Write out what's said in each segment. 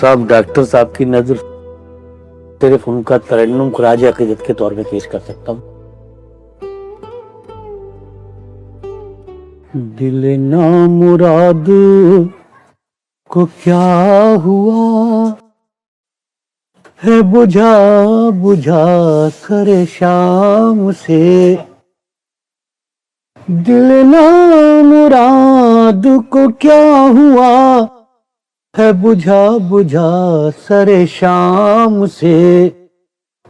साहब, डॉक्टर साहब की नजर सिर्फ उनका तरन्नुम खराज अकीदत के तौर पे पेश कर सकता हूँ। दिल ना मुराद को क्या हुआ है, बुझा बुझा सरे शाम से। दिल ना मुराद को क्या हुआ है, बुझा बुझा सरे शाम से।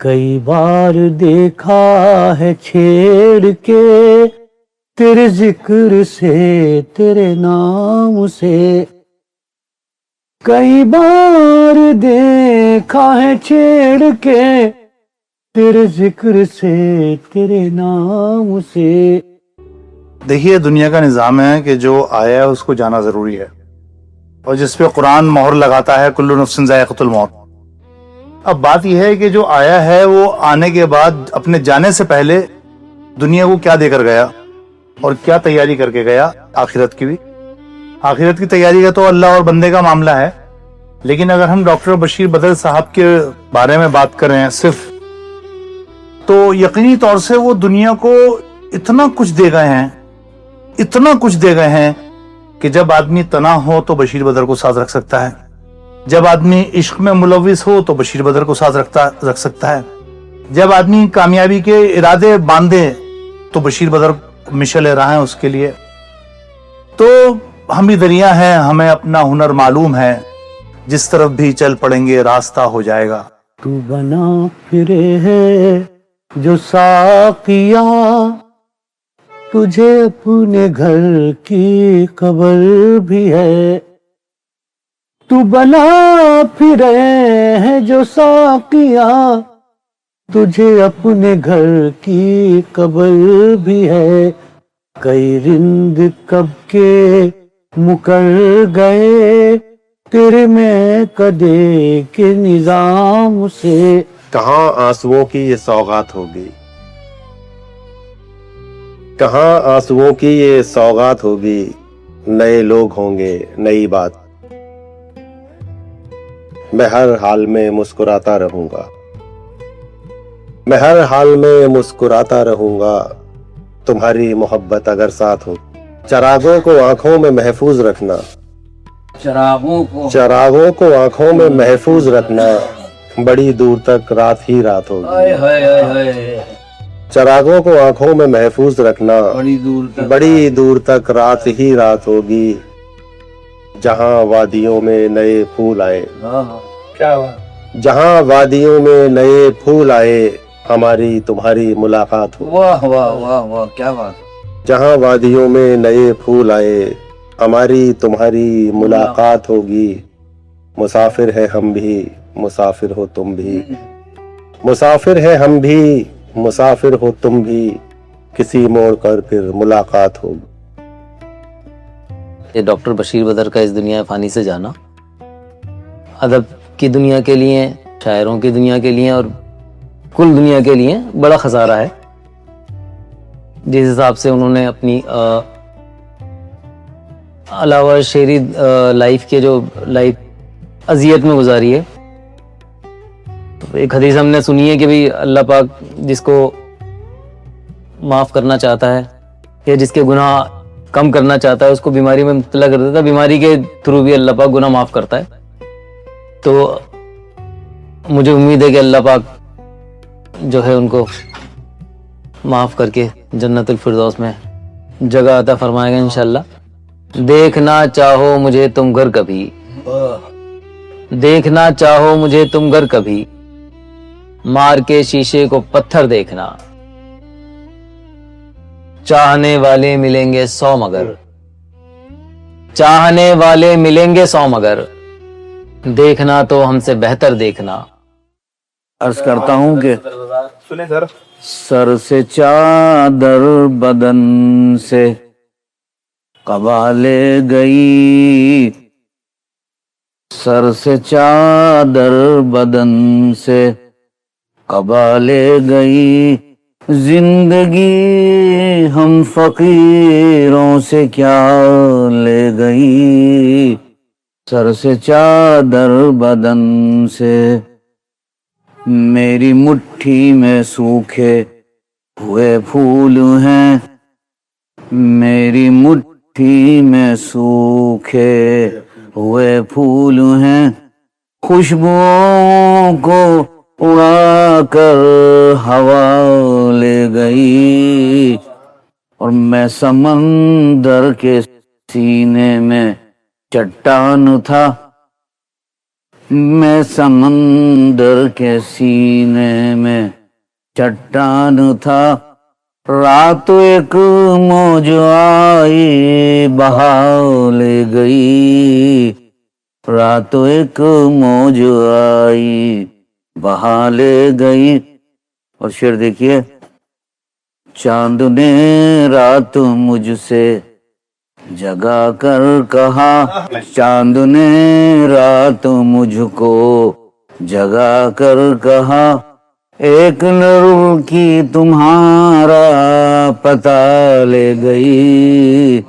कई बार देखा है छेड़ के तेरे जिक्र से, तेरे नाम से। कई बार देखा है छेड़ के तेरे जिक्र से, तेरे नाम से। देखिए, दुनिया का निज़ाम है कि जो आया है उसको जाना ज़रूरी है, और जिस पे कुरान मोहर लगाता है कुल्लु नफ्सिन ज़ाइक़तुल मौत। अब बात यह है कि जो आया है वो आने के बाद अपने जाने से पहले दुनिया को क्या देकर गया और क्या तैयारी करके गया। आखिरत की भी, आखिरत की तैयारी का तो अल्लाह और बंदे का मामला है, लेकिन अगर हम डॉक्टर बशीर बदर साहब के बारे में बात करें सिर्फ, तो यकीनी तौर से वो दुनिया को इतना कुछ दे गए हैं, इतना कुछ दे गए हैं कि जब आदमी तना हो तो बशीर बदर को साथ रख सकता है, जब आदमी इश्क में मुलविस हो तो बशीर बदर को साथ रख सकता है, जब आदमी कामयाबी के इरादे बांधे तो बशीर बदर मिशल राह है उसके लिए। तो हम भी दरिया हैं, हमें अपना हुनर मालूम है, जिस तरफ भी चल पड़ेंगे रास्ता हो जाएगा। तू बना फिरे है जो साकिया, तुझे अपने घर की खबर भी है। तू बना फिरे है जो साकिया, तुझे अपने घर की खबर भी है। कई रिंद कब के मुकर गए तेरे में कदे के निजाम से। कहाँ आंसुओं की ये सौगात होगी, कहाँ आंसुओं की ये सौगात होगी। नए लोग होंगे, नई बात। मैं हर हाल में मुस्कुराता रहूंगा, मैं हर हाल में मुस्कुराता रहूंगा। तुम्हारी मोहब्बत अगर साथ हो, चरागों को आंखों में महफूज रखना, चरागों को आंखों में महफूज रखना। बड़ी दूर तक रात ही रात होगी, चरागों को आंखों में महफूज रखना। बड़ी दूर तक रात ही रात होगी। जहां वादियों में नए फूल आए, जहां वादियों में नए फूल आए, हमारी तुम्हारी मुलाकात हो। वाह वाह वाह वाह, क्या बात। जहां वादियों में नए फूल आए, हमारी तुम्हारी मुलाकात होगी। मुसाफिर है हम भी, मुसाफिर हो तुम भी। मुसाफिर है हम भी, मुसाफिर हो तुम भी। किसी मोड़ पर फिर मुलाकात होगी। ये डॉक्टर बशीर बदर का इस दुनिया फानी से जाना अदब की दुनिया के लिए, शायरों की दुनिया के लिए और कुल दुनिया के लिए बड़ा खसारा है। जिस हिसाब से उन्होंने अपनी अलावा शेरी लाइफ के जो लाइफ अजियत में गुजारी है। तो एक हदीस हमने सुनी है कि भाई अल्लाह पाक जिसको माफ़ करना चाहता है या जिसके गुनाह कम करना चाहता है उसको बीमारी में मुब्तला कर देता है, बीमारी के थ्रू भी अल्लाह पाक गुनाह माफ़ करता है। तो मुझे उम्मीद है कि अल्लाह पाक जो है उनको माफ़ करके जन्नतुल फिरदौस में जगह अता फरमाएगा इंशाल्लाह। देखना चाहो मुझे तुम घर कभी, देखना चाहो मुझे तुम घर कभी, मार के शीशे को पत्थर देखना। चाहने वाले मिलेंगे 100 मगर, चाहने वाले मिलेंगे 100 मगर, देखना तो हमसे बेहतर देखना। अर्ज करता हूँ कि सुने सर। सर से चादर बदन से कबा ले गई, सर से चादर बदन से कबा ले गई। जिंदगी हम फकीरों से क्या ले गई। سر سے چادر بدن سے میری مٹھی میں سوکھے ہوئے پھول ہیں، میری مٹھی میں سوکھے ہوئے پھول ہیں، خوشبوؤں کو اڑا کر ہوا لے گئی، اور میں سمندر کے سینے میں چٹان تھا، میں سمندر کے سینے میں چٹان تھا، رات ایک موج آئی بہا لے گئی، رات ایک موج آئی بہا لے گئی۔ اور شعر دیکھیے، چاند نے رات مجھ سے جگا کر کہا، چاند نے رات مجھ کو جگا کر کہا، ایک لڑکی تمہارا پتہ لے گئی،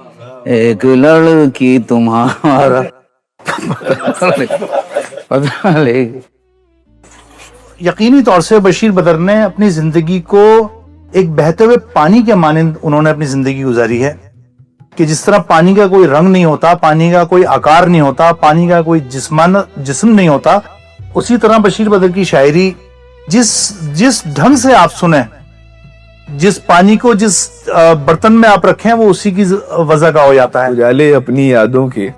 ایک لڑکی تمہارا پتہ لے گئی۔ یقینی طور سے بشیر بدر نے اپنی زندگی کو ایک بہتے ہوئے پانی کے مانند انہوں نے اپنی زندگی گزاری ہے، کہ جس طرح پانی کا کوئی رنگ نہیں ہوتا، پانی کا کوئی آکار نہیں ہوتا، پانی کا کوئی جسم نہیں ہوتا، اسی طرح بشیر بدر کی شاعری جس ڈھنگ سے آپ سنیں، جس پانی کو جس برتن میں آپ رکھیں وہ اسی کی وضع کا ہو جاتا ہے۔ اجالے اپنی یادوں کے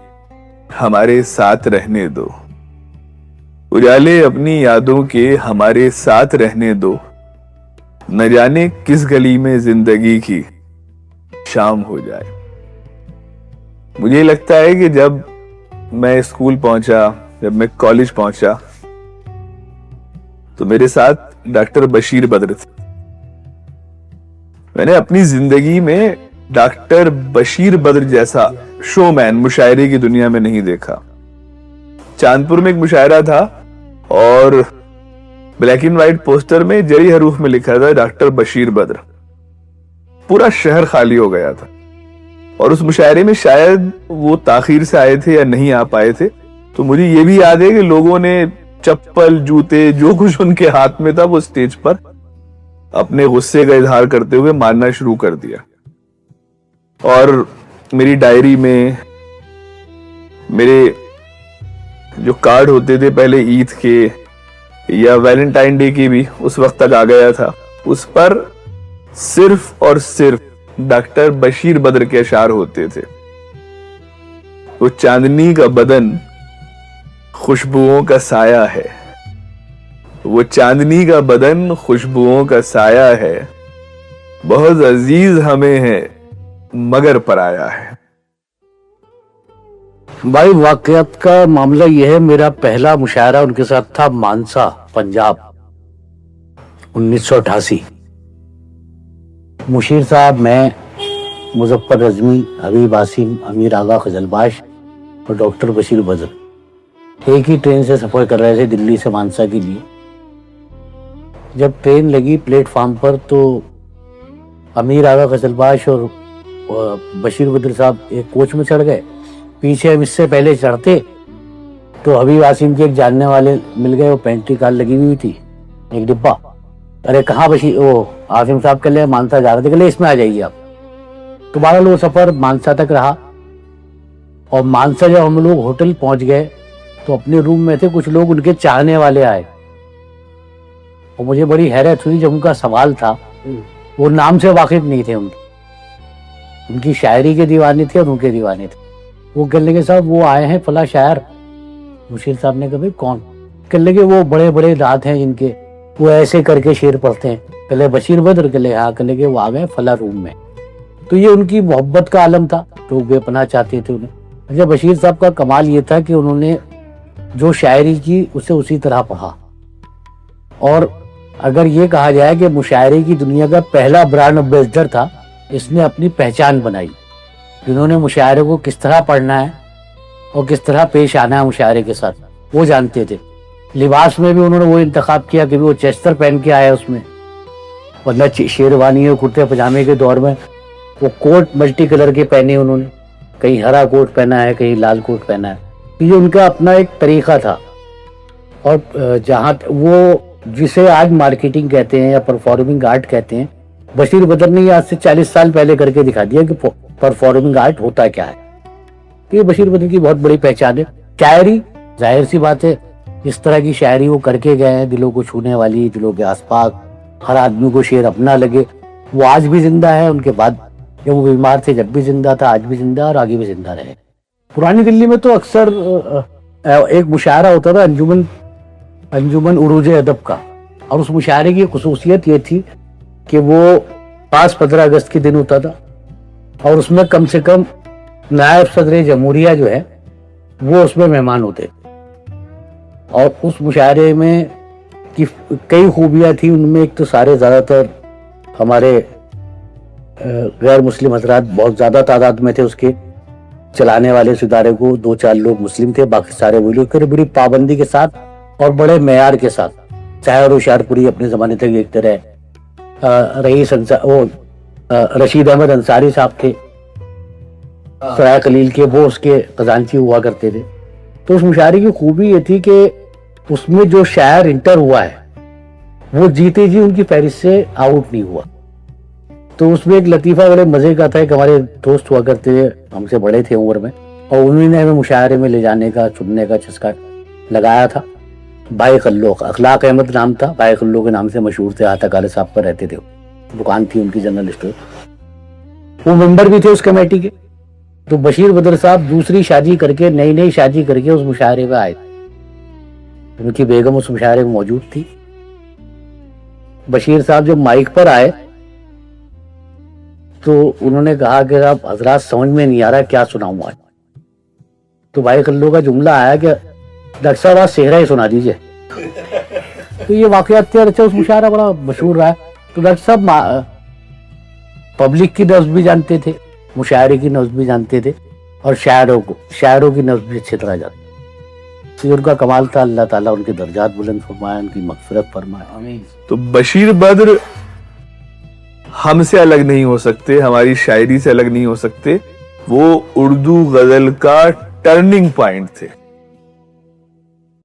ہمارے ساتھ رہنے دو، اجالے اپنی یادوں کے ہمارے ساتھ رہنے دو، نہ جانے کس گلی میں زندگی کی شام ہو جائے۔ مجھے لگتا ہے کہ جب میں اسکول پہنچا، جب میں کالج پہنچا، تو میرے ساتھ ڈاکٹر بشیر بدر تھے۔ میں نے اپنی زندگی میں ڈاکٹر بشیر بدر جیسا شو مین مشاعرے کی دنیا میں نہیں دیکھا۔ چاندپور میں ایک مشاعرہ تھا اور بلیک اینڈ وائٹ پوسٹر میں جری حروف میں لکھا تھا ڈاکٹر بشیر بدر۔ پورا شہر خالی ہو گیا تھا، اور اس مشاعرے میں شاید وہ تاخیر سے آئے تھے یا نہیں آ پائے تھے، تو مجھے یہ بھی یاد ہے کہ لوگوں نے چپل، جوتے، جو کچھ ان کے ہاتھ میں تھا وہ اسٹیج پر اپنے غصے کا اظہار کرتے ہوئے مارنا شروع کر دیا۔ اور میری ڈائری میں میرے جو کارڈ ہوتے تھے پہلے عید کے یا ویلنٹائن ڈے کے بھی اس وقت تک آ گیا تھا، اس پر صرف اور صرف ڈاکٹر بشیر بدر کے اشعار ہوتے تھے۔ وہ چاندنی کا بدن خوشبوؤں کا سایہ ہے، وہ چاندنی کا بدن خوشبوؤں کا سایہ ہے، بہت عزیز ہمیں ہے مگر پرایا ہے۔ بھائی واقعات کا معاملہ یہ ہے، میرا پہلا مشاعرہ ان کے ساتھ تھا مانسا، پنجاب، 1988۔ مشیر صاحب، میں، مظفر رضوی، حبیب عاصم، امیر آغا قزلباش اور ڈاکٹر بشیر بدر ایک ہی ٹرین سے سفر کر رہے تھے دلی سے مانسا کے لیے۔ جب ٹرین لگی پلیٹ فارم پر تو امیر آغا قزلباش اور بشیر بدر صاحب ایک کوچ میں چڑھ گئے۔ پیچھے ہم اس سے پہلے چڑھتے تو حبیب عاصم کے ایک جاننے والے مل گئے، وہ پینٹری کار لگی ہوئی تھی، ایک ڈبہ۔ ارے کہاں بشیر، وہ عاصم صاحب کے لیے مانسا جا رہے تھے، کہ لے اس میں آ جائیے آپ۔ تو بہرحال وہ سفر مانسا تک رہا، اور مانسا جب ہم لوگ ہوٹل پہنچ گئے تو اپنے روم میں تھے، کچھ لوگ ان کے چاہنے والے آئے، اور مجھے بڑی حیرت ہوئی جب ان کا سوال تھا، وہ نام سے واقف نہیں تھے، ان کی شاعری کے دیوانے تھے اور ان کے دیوانے تھے۔ وہ کہنے لگے صاحب وہ آئے ہیں فلاں شاعر۔ مشیر صاحب نے کہا بھائی کون؟ کہنے لگے وہ بڑے بڑے دانت ہیں جن کے، وہ ایسے کر کے شعر پڑھتے ہیں۔ کہلے بشیر بدر؟ کہلے ہاں۔ کہنے لگے وہ آ گئے فلاں روم میں۔ تو یہ ان کی محبت کا عالم تھا، لوگ بے پناہ چاہتے تھے انہیں۔ اچھا، بشیر صاحب کا کمال یہ تھا کہ انہوں نے جو شاعری کی اسے اسی طرح پڑھا، اور اگر یہ کہا جائے کہ مشاعرے کی دنیا کا پہلا برانڈ امبیسڈر تھا، اس نے اپنی پہچان بنائی، جنہوں نے مشاعرے کو کس طرح پڑھنا ہے اور کس طرح پیش آنا ہے مشاعرے کے ساتھ، وہ جانتے تھے۔ لباس میں بھی انہوں نے وہ انتخاب کیا کہ وہ چیسٹر پہن کے آیا اس میں، ورنہ شیروانی اور کرتے پجامے کے دور میں وہ کوٹ ملٹی کلر کے پہنے انہوں نے، کہیں ہرا کوٹ پہنا ہے، کہیں لال کوٹ پہنا ہے۔ ये उनका अपना एक तरीका था। और जहाँ वो जिसे आज मार्केटिंग कहते हैं या परफॉर्मिंग आर्ट कहते हैं, बशीर बद्र ने आज से 40 साल पहले करके दिखा दिया कि परफॉर्मिंग आर्ट होता क्या है। तो ये बशीर बद्र की बहुत बड़ी पहचान है। शायरी, जाहिर सी बात है, इस तरह की शायरी वो करके गए हैं, दिलों को छूने वाली, दिलों के आसपास, हर आदमी को शेर अपना लगे। वो आज भी जिंदा है, उनके बाद जब वो बीमार थे जब भी जिंदा था, आज भी जिंदा और आगे भी जिंदा रहे। पुरानी दिल्ली में तो अक्सर एक मुशायरा होता था अंजुमन उरूज अदब का, और उस मुशायरे की खुसूसियत ये थी कि वो 15 अगस्त के दिन होता था, और उसमें कम से कम नायब सदर जमहूरिया जो है वो उसमें मेहमान होते। और उस मुशायरे में की कई खूबियाँ थी। उनमें एक तो सारे ज़्यादातर हमारे गैर मुस्लिम हजरात बहुत ज़्यादा तादाद में थे। उसके चलाने वाले इस इदारे को 2-4 लोग मुस्लिम थे, बाकी सारे वही लोग थे। बड़ी पाबंदी के साथ और बड़े मेयार के साथ शायर और शारपुरी अपने ज़माने तक एक तरह रशीद अहमद अंसारी साहब थे सराय खलील के, वो उसके खजांची हुआ करते थे। तो उस मुशायरे की खूबी ये थी कि उसमें जो शायर इंटर हुआ है वो जीते जी उनकी फहरिस्त से आउट नहीं हुआ। तो उसमें एक लतीफ़ा बड़े मज़े का था। एक हमारे दोस्त हुआ करते थे, हमसे बड़े थे उम्र में, और उन्होंने हमें मुशायरे में ले जाने का, चुनने का चस्का लगाया था। भाई खल्लोक, अखलाक अहमद नाम था, भाई खल्लोक के नाम से मशहूर थे। आता काले साहब पर रहते थे, दुकान थी उनकी जनरल स्टोर। वो मेंबर भी थे उस कमेटी के। तो बशीर बद्र साहब दूसरी शादी करके, नई शादी करके उस मुशायरे में आए। उनकी बेगम उस मुशायरे में मौजूद थी। बशीर साहब जब माइक पर आए तो उन्होंने कहा कि आप हजरात समझ में नहीं आ रहा क्या सुनाऊं आज। तो भाई खल्लो का जुमला आया कि डॉक्टर साहब आज सेहरा ही सुना दीजिए। तो ये वाकयात थे। अच्छा, उस मुशायरा बड़ा मशहूर रहा है। तो डॉक्टर साहब पब्लिक की नब्ज भी जानते थे, मुशायरे की नब्ज भी जानते थे, और शायरों की नब्ज भी अच्छी तरह जानते। तो उनका कमाल था। अल्लाह ताला उनके दर्जात बुलंद फरमाए, उनकी मगफिरत फरमाए, आमीन। तो बशीर बद्र हमसे अलग नहीं हो सकते, हमारी शायरी से अलग नहीं हो सकते। वो उर्दू गजल का टर्निंग पॉइंट थे।